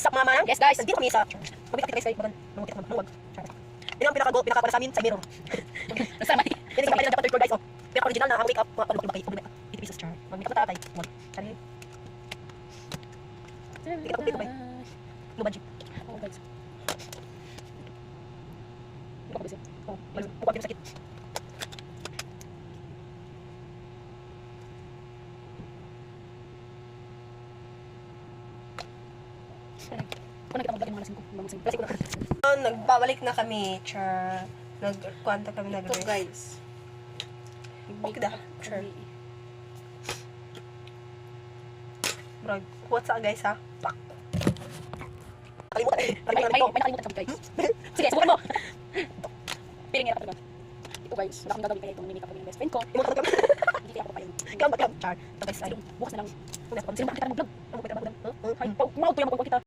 What's up, mama? Yes, guys. Nandito kami sa... Mamita kita guys kay Manuwag. Yan ang pinaka para sa amin sa mirror. Nasama. Yan yung kapatid ng dapat guys, oh. Pinaka-original na ang make up. Ano ba kayo? 80 pesos char. Mag-make up na tatay. Sari. Tika pa ba? No budget. Oh, guys. Oh, buka yung sakit. Kung nakita mo ba yung mga lasing ko? Kasi ko na. Nagbabalik na kami, char. Nag-kwanta kami na Ito, guys. Okay dah, sure. Bro, what's up guys ha? Pak. Kalimutan. May nakalimutan kami, guys. Sige, subukan mo. Piling nila talaga. Ito, guys. Wala akong gagawin kaya itong mimika kami ng best friend ko. Imutan kami. Hindi kaya ako papayag. Come, char. Ito guys, ay. Bukas na lang. Una, Sino ba kita ng vlog? Ano ba ito? Ay, mau to yung magpapakita.